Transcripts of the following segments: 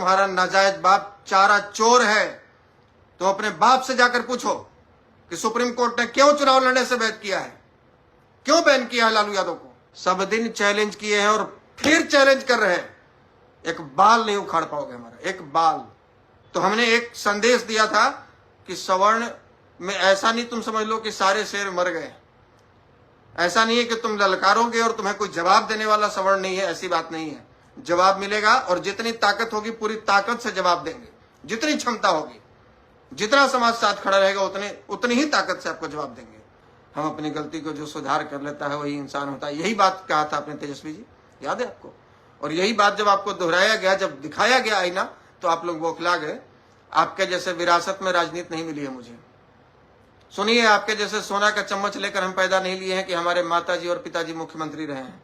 तुम्हारा नाजायज बाप चारा चोर है, तो अपने बाप से जाकर पूछो कि सुप्रीम कोर्ट ने क्यों चुनाव लड़ने से बैन किया है, क्यों बैन किया है लालू यादव को। सब दिन चैलेंज किए हैं और फिर चैलेंज कर रहे हैं, एक बाल नहीं उखाड़ पाओगे हमारा, एक बाल। तो हमने एक संदेश दिया था कि सवर्ण में ऐसा नहीं तुम समझ लो कि सारे शेर मर गए, ऐसा नहीं है कि तुम ललकारोगे और तुम्हें कोई जवाब देने वाला सवर्ण नहीं है, ऐसी बात नहीं है। जवाब मिलेगा और जितनी ताकत होगी पूरी ताकत से जवाब देंगे, जितनी क्षमता होगी, जितना समाज साथ खड़ा रहेगा उतनी ही ताकत से आपको जवाब देंगे। हम अपनी गलती को जो सुधार कर लेता है वही इंसान होता है, यही बात कहा था आपने तेजस्वी जी, याद है आपको। और यही बात जब आपको दोहराया गया, जब दिखाया गया आईना, तो आप लोग बौखला गए। आपके जैसे विरासत में राजनीति नहीं मिली है मुझे। सुनिए, आपके जैसे सोना का चम्मच लेकर हम पैदा नहीं लिए हैं कि हमारे माताजी और पिताजी मुख्यमंत्री रहे हैं।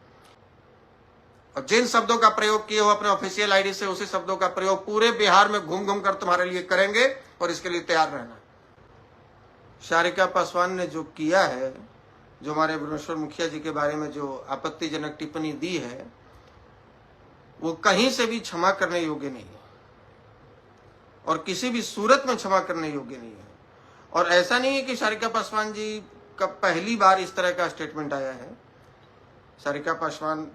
और जिन शब्दों का प्रयोग किए हो अपने ऑफिशियल आईडी से, उसी शब्दों का प्रयोग पूरे बिहार में घूम घूम कर तुम्हारे लिए करेंगे और इसके लिए तैयार रहना। सारिका पासवान ने जो किया है, जो हमारे भुवनेश्वर मुखिया जी के बारे में जो आपत्तिजनक टिप्पणी दी है, वो कहीं से भी क्षमा करने योग्य नहीं है और किसी भी सूरत में क्षमा करने योग्य नहीं है। और ऐसा नहीं है कि सारिका पासवान जी का पहली बार इस तरह का स्टेटमेंट आया है। सारिका पासवान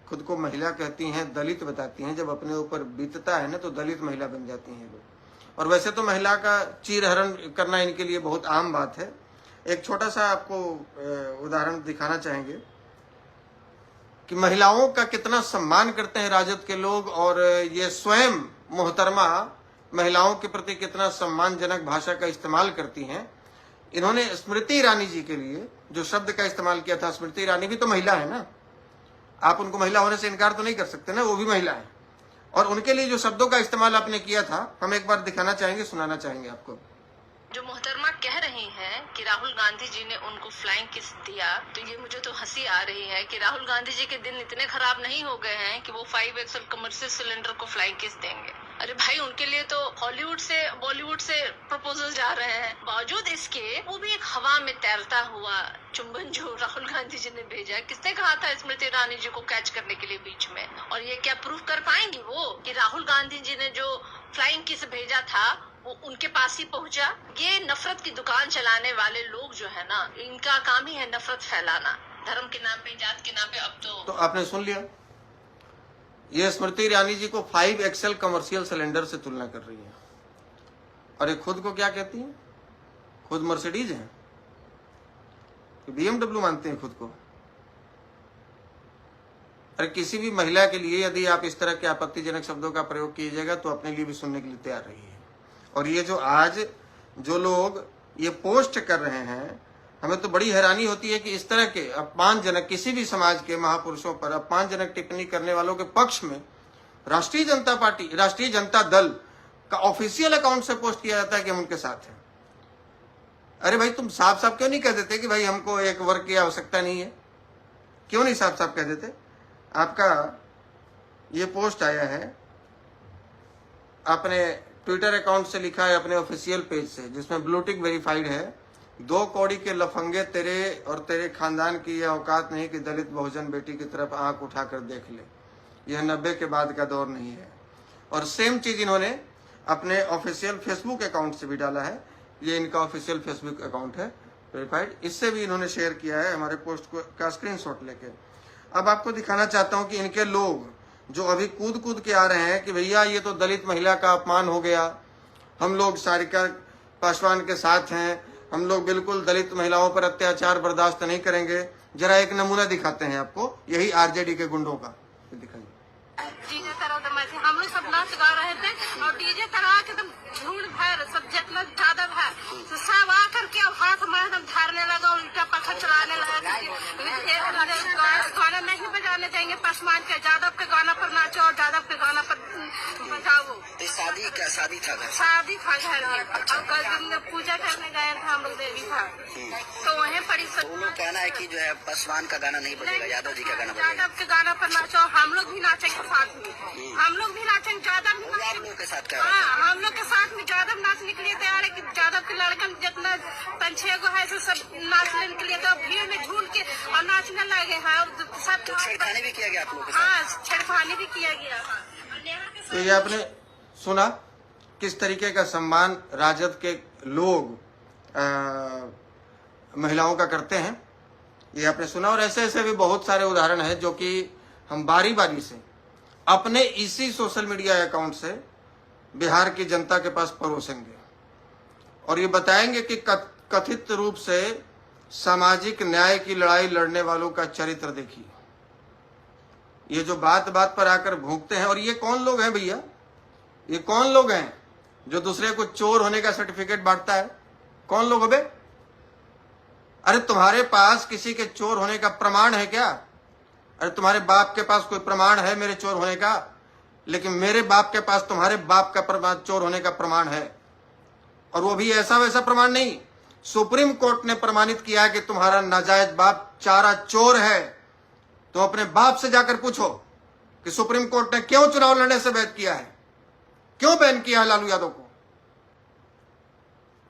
खुद को महिला कहती हैं, दलित बताती हैं, जब अपने ऊपर बीतता है ना तो दलित महिला बन जाती हैं लोग। और वैसे तो महिला का चीरहरण करना इनके लिए बहुत आम बात है। एक छोटा सा आपको उदाहरण दिखाना चाहेंगे कि महिलाओं का कितना सम्मान करते हैं राजद के लोग, और ये स्वयं मोहतरमा महिलाओं के प्रति कितना सम्मानजनक भाषा का इस्तेमाल करती हैं। इन्होंने स्मृति ईरानी जी के लिए जो शब्द का इस्तेमाल किया था, स्मृति ईरानी भी तो महिला है ना, आप उनको महिला होने से इनकार तो नहीं कर सकते ना, वो भी महिला है। और उनके लिए जो शब्दों का इस्तेमाल आपने किया था, हम एक बार दिखाना चाहेंगे, सुनाना चाहेंगे आपको। जो मोहतरमा कह रही हैं कि राहुल गांधी जी ने उनको फ्लाइंग किस दिया, तो ये मुझे तो हंसी आ रही है कि राहुल गांधी जी के दिन इतने खराब नहीं हो गए हैं कि वो 5 एक्सल कमर्शियल सिलेंडर को फ्लाइंग किस देंगे। अरे भाई, उनके लिए तो हॉलीवुड से बॉलीवुड से प्रपोजल जा रहे हैं। बावजूद इसके वो भी एक हवा में तैरता हुआ चुंबन जो राहुल गांधी जी ने भेजा, किसने कहा था स्मृति ईरानी जी को कैच करने के लिए बीच में। और ये क्या प्रूफ कर पाएंगी वो कि राहुल गांधी जी ने जो फ्लाइंग किस भेजा था वो उनके पास ही पहुंचा। ये नफरत की दुकान चलाने वाले लोग जो है ना, इनका काम ही है नफरत फैलाना, धर्म के नाम पे, जात के नाम पे। अब तो आपने सुन लिया, ये स्मृति ईरानी जी को 5 एक्सेल कमर्शियल सिलेंडर से तुलना कर रही है। और ये खुद को क्या कहती है, खुद मर्सिडीज है, BMW मानते हैं खुद को। अरे किसी भी महिला के लिए यदि आप इस तरह के आपत्तिजनक शब्दों का प्रयोग कीजिएगा तो अपने लिए भी सुनने के लिए तैयार रहिए। और ये जो आज जो लोग ये पोस्ट कर रहे हैं, हमें तो बड़ी हैरानी होती है कि इस तरह के अपमानजनक, किसी भी समाज के महापुरुषों पर अपमानजनक टिप्पणी करने वालों के पक्ष में राष्ट्रीय जनता पार्टी, राष्ट्रीय जनता दल का ऑफिशियल अकाउंट से पोस्ट किया जाता है कि हम उनके साथ हैं। अरे भाई, तुम साफ साफ क्यों नहीं कह देते कि भाई हमको एक वर्ग की आवश्यकता नहीं है? क्यों नहीं साफ साफ कह देते? आपका ये पोस्ट आया है, आपने ट्विटर अकाउंट से लिखा है, अपने ऑफिशियल पेज से, जिसमें ब्लूटिक वेरीफाइड है। 2 कौड़ी के लफंगे, तेरे और तेरे खानदान की यह औकात नहीं कि दलित बहुजन बेटी की तरफ आंख उठाकर देख ले। यह 90 के बाद का दौर नहीं है। और सेम चीज इन्होंने अपने ऑफिशियल फेसबुक अकाउंट से भी डाला है। ये इनका ऑफिशियल फेसबुक अकाउंट है वेरीफाइड, इससे भी इन्होंने शेयर किया है हमारे पोस्ट का स्क्रीनशॉट लेके। अब आपको दिखाना चाहता हूं कि इनके लोग जो अभी कूद कूद के आ रहे हैं कि भैया ये तो दलित महिला का अपमान हो गया, हम लोग सारिका पासवान के साथ हैं, हम लोग बिल्कुल दलित महिलाओं पर अत्याचार बर्दाश्त नहीं करेंगे। जरा एक नमूना दिखाते हैं आपको, यही आरजेडी के गुंडों का। दिखाइए। डीजे तरह हम लोग सब नाच गा रहे थे और डीजे तरह के झूठ भर सब जितना ज्यादा है तो सब आकर के हाथ में एकदम धारने लगा, उल्टा पत्थर चलाने लगा। गाना नहीं बजाने देंगे पासवान के, यादव के गाना पर नाचो और यादव के गाना पर बजाओ। शादी का शादी था घर, शादी था घर में। और कल दिन पूजा करने गए थे हम लोग देवी था, तो वहीं पड़ी वो लोग कहना है कि जो है पासवान का गाना नहीं बजेगा, यादव जी का गाना बजेगा। यादव के गाना पर नाचो, हम लोग भी नाचेंगे साथ में, हम लोग भी नाचेंगे। यादव भी आप लोगों के साथ हाँ, हम लोग के साथ में यादव नाचने के लिए तैयार है कि यादव के लड़कन जितना 5-6 गो है सब नाचने के लिए, तो भीड़ में झूठ के और नाचने लगे हैं। सब छेड़खानी भी किया गया आप लोगों के साथ? हाँ, छेड़खानी भी किया गया। तो ये आपने सुना किस तरीके का सम्मान राजद के लोग महिलाओं का करते हैं, ये आपने सुना। और ऐसे ऐसे भी बहुत सारे उदाहरण हैं जो कि हम बारी बारी से अपने इसी सोशल मीडिया अकाउंट से बिहार की जनता के पास परोसेंगे और ये बताएंगे कि कथित रूप से सामाजिक न्याय की लड़ाई लड़ने वालों का चरित्र देखिए। ये जो बात बात पर आकर भूखते हैं, और ये कौन लोग हैं भैया, ये कौन लोग हैं जो दूसरे को चोर होने का सर्टिफिकेट बांटता है? कौन लोग बे? अरे तुम्हारे पास किसी के चोर होने का प्रमाण है क्या? अरे तुम्हारे बाप के पास कोई प्रमाण है मेरे चोर होने का, लेकिन मेरे बाप के पास तुम्हारे बाप का प्रमाण, चोर होने का प्रमाण है, और वो भी ऐसा वैसा प्रमाण नहीं। सुप्रीम कोर्ट ने प्रमाणित किया कि तुम्हारा नाजायज बाप चारा चोर है। तो अपने बाप से जाकर पूछो कि सुप्रीम कोर्ट ने क्यों चुनाव लड़ने से बैन किया है, क्यों बैन किया है लालू यादव को?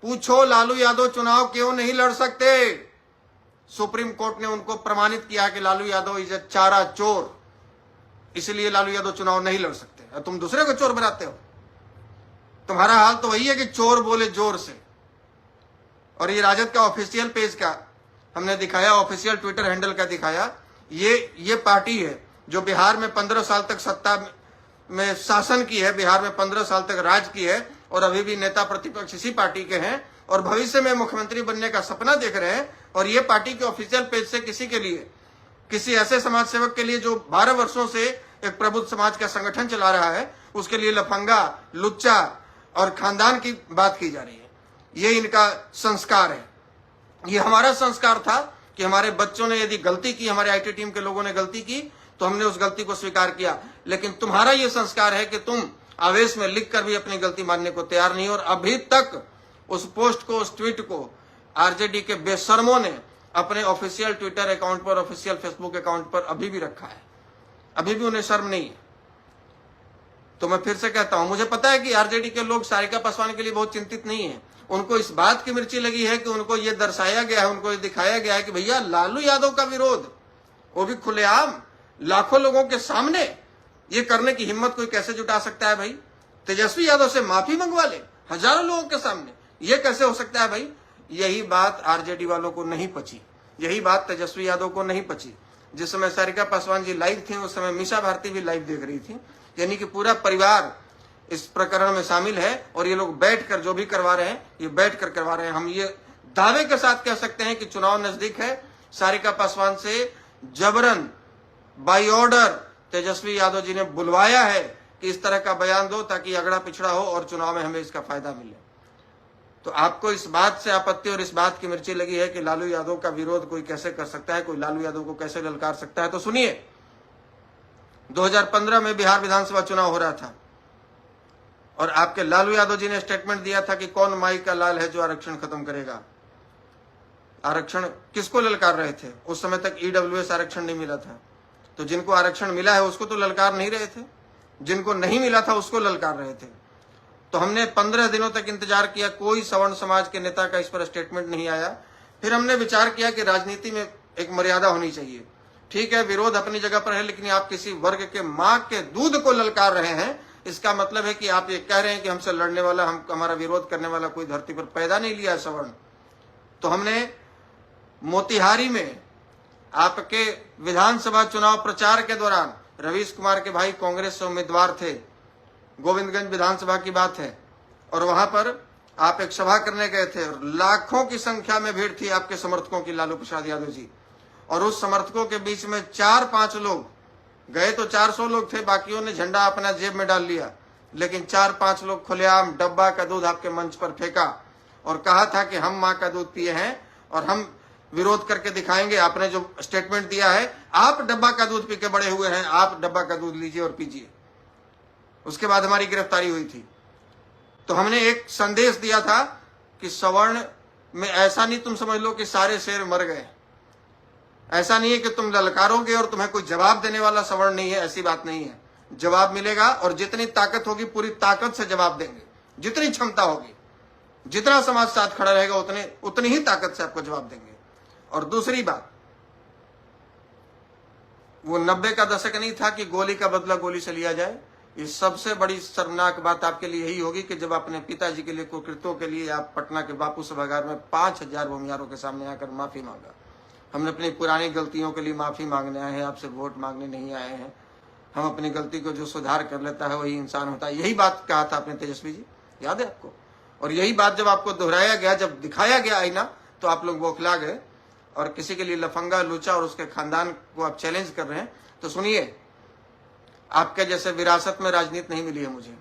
पूछो, लालू यादव चुनाव क्यों नहीं लड़ सकते? सुप्रीम कोर्ट ने उनको प्रमाणित किया कि लालू यादव इज ए चारा चोर, इसलिए लालू यादव चुनाव नहीं लड़ सकते। और तुम दूसरे को चोर बनाते हो। तुम्हारा हाल तो वही है कि चोर बोले जोर से। और ये राजद का ऑफिशियल पेज का हमने दिखाया, ऑफिशियल ट्विटर हैंडल का दिखाया। ये पार्टी है जो बिहार में 15 साल तक सत्ता में शासन की है, बिहार में 15 साल तक राज की है, और अभी भी नेता प्रतिपक्ष इसी पार्टी के हैं और भविष्य में मुख्यमंत्री बनने का सपना देख रहे हैं। और ये पार्टी के ऑफिशियल पेज से किसी के लिए, किसी ऐसे समाज सेवक के लिए जो 12 वर्षों से एक प्रबुद्ध समाज का संगठन चला रहा है, उसके लिए लफंगा, लुच्चा और खानदान की बात की जा रही है। ये इनका संस्कार है। ये हमारा संस्कार था कि हमारे बच्चों ने यदि गलती की, हमारे आईटी टीम के लोगों ने गलती की, तो हमने उस गलती को स्वीकार किया। लेकिन तुम्हारा ये संस्कार है कि तुम आवेश में लिखकर भी अपनी गलती मानने को तैयार नहीं। और अभी तक उस पोस्ट को, उस ट्वीट को आरजेडी के बेशर्मों ने अपने ऑफिशियल ट्विटर अकाउंट पर, ऑफिशियल फेसबुक अकाउंट पर अभी भी रखा है। अभी भी उन्हें शर्म नहीं है। तो मैं फिर से कहता हूं, मुझे पता है कि आरजेडी के लोग सारिका पासवान के लिए बहुत चिंतित नहीं है। उनको इस बात की मिर्ची लगी है कि उनको ये दर्शाया गया है, उनको ये दिखाया गया है कि भैया लालू यादव का विरोध, वो भी खुलेआम लाखों लोगों के सामने, ये करने की हिम्मत कोई कैसे जुटा सकता है भाई? तेजस्वी यादव से माफी मंगवा ले हजारों लोगों के सामने, ये कैसे हो सकता है भाई? यही बात आरजेडी वालों को नहीं पची, यही बात तेजस्वी यादव को नहीं पची। जिस समय सारिका पासवान जी लाइव थी, उस समय मीसा भारती भी लाइव देख रही थी। यानी कि पूरा परिवार इस प्रकरण में शामिल है और ये लोग बैठकर जो भी करवा रहे हैं, ये बैठकर करवा रहे हैं। हम ये दावे के साथ कह सकते हैं कि चुनाव नजदीक है। सारिका पासवान से जबरन बाय ऑर्डर तेजस्वी यादव जी ने बुलवाया है कि इस तरह का बयान दो ताकि अगड़ा पिछड़ा हो और चुनाव में हमें इसका फायदा मिले। तो आपको इस बात से आपत्ति और इस बात की मिर्ची लगी है कि लालू यादव का विरोध कोई कैसे कर सकता है, कोई लालू यादव को कैसे ललकार सकता है। तो सुनिए, 2015 में बिहार विधानसभा चुनाव हो रहा था और आपके लालू यादव जी ने स्टेटमेंट दिया था कि कौन माई का लाल है जो आरक्षण खत्म करेगा। आरक्षण किसको ललकार रहे थे? उस समय तक ईडब्ल्यूएस आरक्षण नहीं मिला था। तो जिनको आरक्षण मिला है उसको तो ललकार नहीं रहे थे, जिनको नहीं मिला था उसको ललकार रहे थे। तो हमने 15 दिनों तक इंतजार किया, कोई सवर्ण समाज के नेता का इस पर स्टेटमेंट नहीं आया। फिर हमने विचार किया कि राजनीति में एक मर्यादा होनी चाहिए। ठीक है, विरोध अपनी जगह पर है, लेकिन आप किसी वर्ग के मां के दूध को ललकार रहे हैं, इसका मतलब है कि आप ये कह रहे हैं कि हमसे लड़ने वाला, हमारा विरोध करने वाला कोई धरती पर पैदा नहीं लिया है सवर्ण। तो हमने मोतिहारी में आपके विधानसभा चुनाव प्रचार के दौरान, रवीश कुमार के भाई कांग्रेस से उम्मीदवार थे, गोविंदगंज विधानसभा की बात है, और वहां पर आप एक सभा करने गए थे और लाखों की संख्या में भीड़ थी आपके समर्थकों की, लालू प्रसाद यादव जी। और उस समर्थकों के बीच में 4-5 लोग गए, तो 400 लोग थे, बाकियों ने झंडा अपना जेब में डाल लिया, लेकिन 4-5 लोग खुलेआम डब्बा का दूध आपके मंच पर फेंका और कहा था कि हम मां का दूध पिए हैं और हम विरोध करके दिखाएंगे। आपने जो स्टेटमेंट दिया है, आप डब्बा का दूध पी के बड़े हुए हैं, आप डब्बा का दूध लीजिए और पीजिए। उसके बाद हमारी गिरफ्तारी हुई थी। तो हमने एक संदेश दिया था कि सवर्ण में ऐसा नहीं तुम समझ लो कि सारे शेर मर गए, ऐसा नहीं है कि तुम ललकारोगे और तुम्हें कोई जवाब देने वाला सवर्ण नहीं है, ऐसी बात नहीं है। जवाब मिलेगा और जितनी ताकत होगी पूरी ताकत से जवाब देंगे, जितनी क्षमता होगी, जितना समाज साथ खड़ा रहेगा उतनी ही ताकत से आपको जवाब देंगे। और दूसरी बात, वो 90 का दशक नहीं था कि गोली का बदला गोली से लिया जाए। इस सबसे बड़ी शर्मनाक बात आपके लिए यही होगी कि जब अपने पिताजी के लिए कुकृत्यों के लिए आप पटना के बापू सभागार में 5000 भूमिहारों के सामने आकर माफी मांगा। हमने अपनी पुरानी गलतियों के लिए माफी मांगने आए हैं, आपसे वोट मांगने नहीं आए हैं। हम अपनी गलती को जो सुधार कर लेता है वही इंसान होता है। यही बात कहा था आपने तेजस्वी जी, याद है आपको? और यही बात जब आपको दोहराया गया, जब दिखाया गया आईना, तो आप लोग बौखला गए और किसी के लिए लफंगा, लूचा और उसके खानदान को आप चैलेंज कर रहे हैं। तो सुनिए, आपके जैसे विरासत में राजनीति नहीं मिली है मुझे।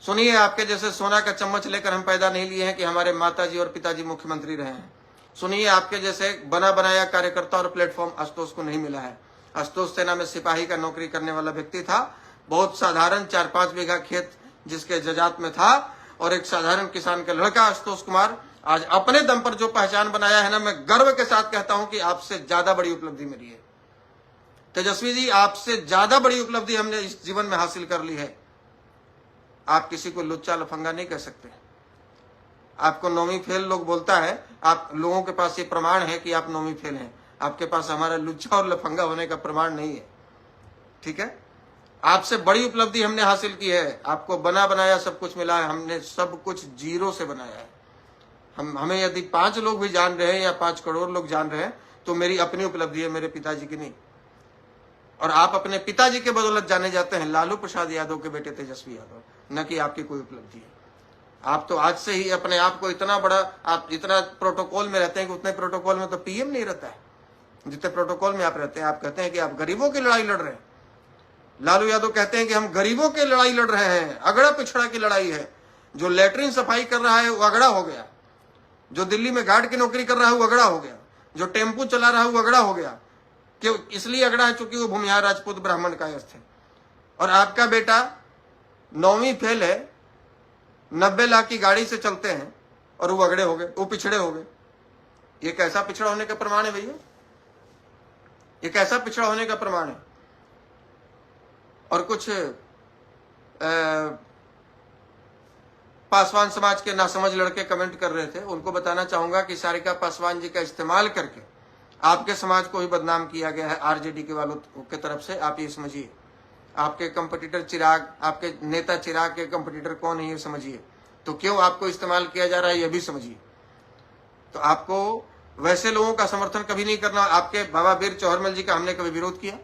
सुनिए, आपके जैसे सोना का चम्मच लेकर हम पैदा नहीं लिए हैं कि हमारे माताजी और पिताजी मुख्यमंत्री रहे हैं। सुनिए, आपके जैसे बना बनाया कार्यकर्ता और प्लेटफॉर्म आशुतोष को नहीं मिला है। आशुतोष सेना में सिपाही का नौकरी करने वाला व्यक्ति था, बहुत साधारण 4-5 बीघा खेत जिसके जजात में था, और एक साधारण किसान का लड़का आशुतोष कुमार आज अपने दम पर जो पहचान बनाया है ना, मैं गर्व के साथ कहता हूं कि आपसे ज्यादा बड़ी उपलब्धि मेरी है। तेजस्वी जी, आपसे ज्यादा बड़ी उपलब्धि हमने इस जीवन में हासिल कर ली है। आप किसी को लुच्चा लफंगा नहीं कह सकते। आपको नौवीं फेल लोग बोलता है, आप लोगों के पास ये प्रमाण है कि आप नौवीं फेल हैं। आपके पास हमारा लुच्चा और लफंगा होने का प्रमाण नहीं है, ठीक है? आपसे बड़ी उपलब्धि हमने हासिल की है। आपको बना बनाया सब कुछ मिला है, हमने सब कुछ जीरो से बनाया है। हमें यदि 5 लोग भी जान रहे हैं या 5 करोड़ लोग जान रहे हैं तो मेरी अपनी उपलब्धि है, मेरे पिताजी की नहीं। और आप अपने पिताजी के बदौलत जाने जाते हैं, लालू प्रसाद यादव के बेटे तेजस्वी यादव, न कि आपकी कोई उपलब्धि है। आप तो आज से ही अपने आप को इतना बड़ा, आप जितना प्रोटोकॉल में रहते हैं कि उतने प्रोटोकॉल में तो पीएम नहीं रहता है जितने प्रोटोकॉल में आप रहते हैं। आप कहते हैं कि आप गरीबों की लड़ाई लड़ रहे हैं। लालू यादव कहते हैं कि हम गरीबों की लड़ाई लड़ रहे हैं, अगड़ा पिछड़ा की लड़ाई है। जो लेटरिन सफाई कर रहा है वो अगड़ा हो गया, जो दिल्ली में गार्ड की नौकरी कर रहा है वो अगड़ा हो गया, जो टेम्पू चला रहा है वो अगड़ा हो गया। क्यों? इसलिए अगड़ा है चूंकि वो भूमिहार राजपूत ब्राह्मण कायस्थ है। और आपका बेटा 9वीं फेल है, 90 लाख की गाड़ी से चलते हैं और वो अगड़े हो गए, वो पिछड़े हो गए। ये कैसा पिछड़ा होने का प्रमाण है भैया? ये कैसा पिछड़ा होने का प्रमाण है? और कुछ पासवान समाज के नासमझ लड़के कमेंट कर रहे थे, उनको बताना चाहूंगा कि सारिका पासवान जी का इस्तेमाल करके आपके समाज को ही बदनाम किया गया है आरजेडी के वालों की तरफ से। आप ये समझिए, आपके कंपटीटर चिराग, आपके नेता चिराग के कंपटीटर कौन है ये समझिए। तो क्यों आपको इस्तेमाल किया जा रहा है ये भी समझिए। तो आपको वैसे लोगों का समर्थन कभी नहीं करना। आपके बाबा वीर चौहरमल जी का हमने कभी विरोध किया?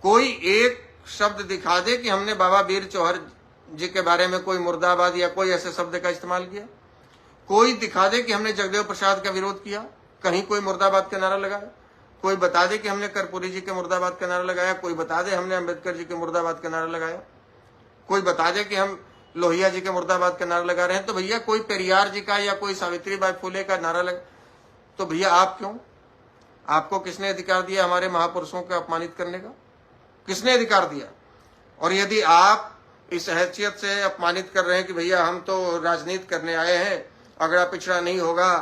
कोई एक शब्द दिखा दे कि हमने बाबा वीर चौहर जी के बारे में कोई मुर्दाबाद या कोई ऐसे शब्द का इस्तेमाल किया? कोई दिखा दे कि हमने जगदेव प्रसाद का विरोध किया, कहीं कोई मुर्दाबाद का नारा लगाया? कोई बता दे कि हमने कर्पूरी जी के मुर्दाबाद का नारा लगाया? कोई बता दे हमने अम्बेडकर जी के मुर्दाबाद का नारा लगाया? कोई बता दे कि हम लोहिया जी के मुर्दाबाद का नारा लगा रहे हैं? तो भैया कोई पेरियार जी का या कोई सावित्रीबाई फुले का नारा लगा, तो भैया आप क्यों? आपको किसने अधिकार दिया हमारे महापुरुषों को अपमानित करने का? किसने अधिकार दिया? और यदि आप इस हैसियत से अपमानित कर रहे हैं कि भैया हम तो राजनीति करने आए हैं, अगड़ा पिछड़ा नहीं होगा,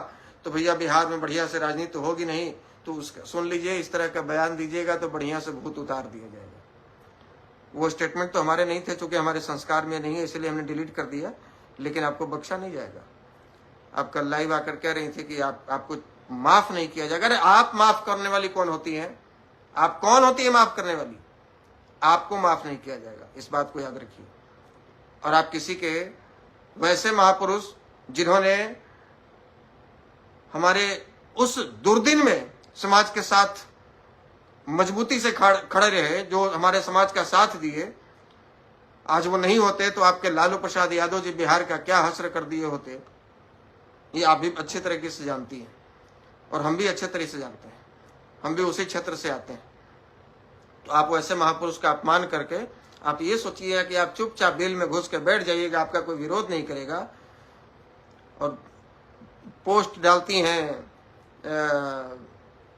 तो भैया बिहार में बढ़िया से राजनीति तो होगी नहीं, तो उसका सुन लीजिए, इस तरह का बयान दीजिएगा तो बढ़िया से भूत उतार दिया जाएगा। वो स्टेटमेंट तो हमारे नहीं थे, चूंकि हमारे संस्कार में नहीं है इसलिए हमने डिलीट कर दिया, लेकिन आपको बख्शा नहीं जाएगा। आप कल लाइव आकर कह रही थी कि आपको माफ नहीं किया जाएगा। अरे आप माफ करने वाली कौन होती है? आप कौन होती है माफ करने वाली? आपको माफ नहीं किया जाएगा, इस बात को याद रखिए। और आप किसी के वैसे महापुरुष जिन्होंने हमारे उस दुर्दिन में समाज के साथ मजबूती से खड़े रहे, जो हमारे समाज का साथ दिए, आज वो नहीं होते तो आपके लालू प्रसाद यादव जी बिहार का क्या हश्र कर दिए होते, ये आप भी अच्छे तरीके से जानती हैं और हम भी अच्छे तरीके से जानते हैं। हम भी उसी क्षेत्र से आते हैं। तो आप वैसे महापुरुष का अपमान करके आप ये सोचिए कि आप चुपचाप बिल में घुस के बैठ जाइएगा, आपका कोई विरोध नहीं करेगा। और पोस्ट डालती हैं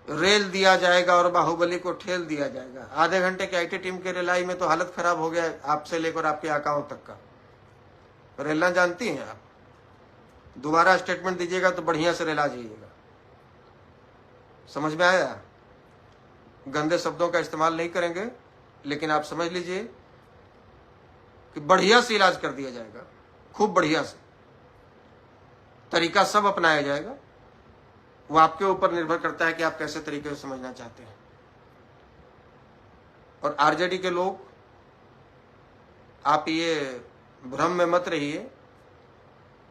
रेल दिया जाएगा और बाहुबली को ठेल दिया जाएगा। आधे घंटे के आईटी टीम के रेलाई में तो हालत खराब हो गया आपसे लेकर आपके आकाओं तक का। रेलना जानती हैं आप? दोबारा स्टेटमेंट दीजिएगा तो बढ़िया से रेला जाइएगा। समझ में आया? गंदे शब्दों का इस्तेमाल नहीं करेंगे, लेकिन आप समझ लीजिए कि बढ़िया से इलाज कर दिया जाएगा, खूब बढ़िया से तरीका सब अपनाया जाएगा। वो आपके ऊपर निर्भर करता है कि आप कैसे तरीके से समझना चाहते हैं। और आरजेडी के लोग आप ये भ्रम में मत रहिए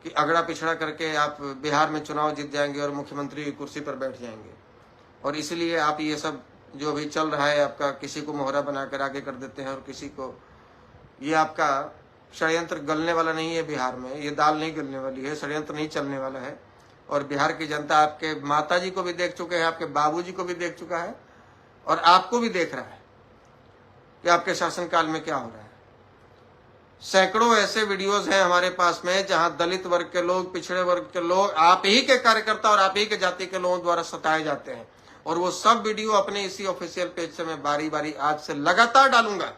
कि अगड़ा पिछड़ा करके आप बिहार में चुनाव जीत जाएंगे और मुख्यमंत्री की कुर्सी पर बैठ जाएंगे। और इसलिए आप ये सब जो भी चल रहा है आपका, किसी को मोहरा बनाकर आगे कर देते हैं और किसी को, ये आपका षड्यंत्र गलने वाला नहीं है। बिहार में ये दाल नहीं गलने वाली है, षड्यंत्र नहीं चलने वाला है। और बिहार की जनता आपके माताजी को भी देख चुके हैं, आपके बाबूजी को भी देख चुका है और आपको भी देख रहा है कि आपके शासनकाल में क्या हो रहा है। सैकड़ों ऐसे वीडियोस हैं हमारे पास में जहां दलित वर्ग के लोग, पिछड़े वर्ग के लोग, आप ही के कार्यकर्ता और आप ही के जाति के लोगों द्वारा सताए जाते हैं। और वो सब वीडियो अपने इसी ऑफिशियल पेज से मैं बारी बारी आज से लगातार डालूंगा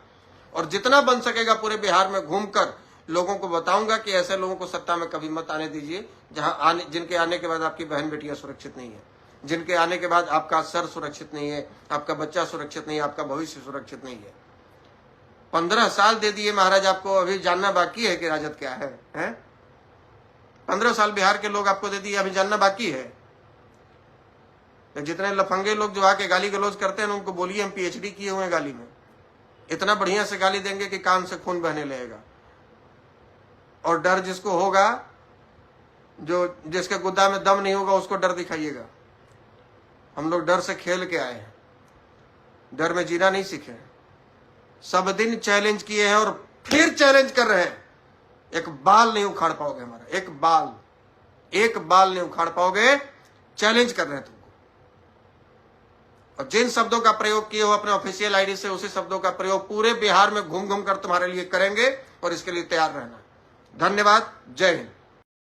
और जितना बन सकेगा पूरे बिहार में घूमकर लोगों को बताऊंगा कि ऐसे लोगों को सत्ता में कभी मत आने दीजिए जिनके आने के बाद आपकी बहन बेटियां सुरक्षित नहीं है, जिनके आने के बाद आपका सर सुरक्षित नहीं है, आपका बच्चा सुरक्षित नहीं है, आपका भविष्य सुरक्षित नहीं है। 15 साल दे दिए महाराज, आपको अभी जानना बाकी है कि राजद क्या है, हैं? 15 साल बिहार के लोग आपको दे दिए, अभी जानना बाकी है। तो जितने लफंगे लोग जो आके गाली गलौज करते हैं उनको बोलिए हम पीएचडी किए हुए हैं गाली में, इतना बढ़िया से गाली देंगे कि कान से खून बहने लगेगा। और डर जिसको होगा, जो जिसके गुद्दा में दम नहीं होगा, उसको डर दिखाइएगा। हम लोग डर से खेल के आए हैं, डर में जीना नहीं सीखे। सब दिन चैलेंज किए हैं और फिर चैलेंज कर रहे हैं। एक बाल नहीं उखाड़ पाओगे हमारा, एक बाल नहीं उखाड़ पाओगे। चैलेंज कर रहे हैं तुमको। और जिन शब्दों का प्रयोग किए हो अपने ऑफिशियल आईडी से, उसी शब्दों का प्रयोग पूरे बिहार में घूम घूम कर तुम्हारे लिए करेंगे और इसके लिए तैयार रहना। धन्यवाद। जय हिंद।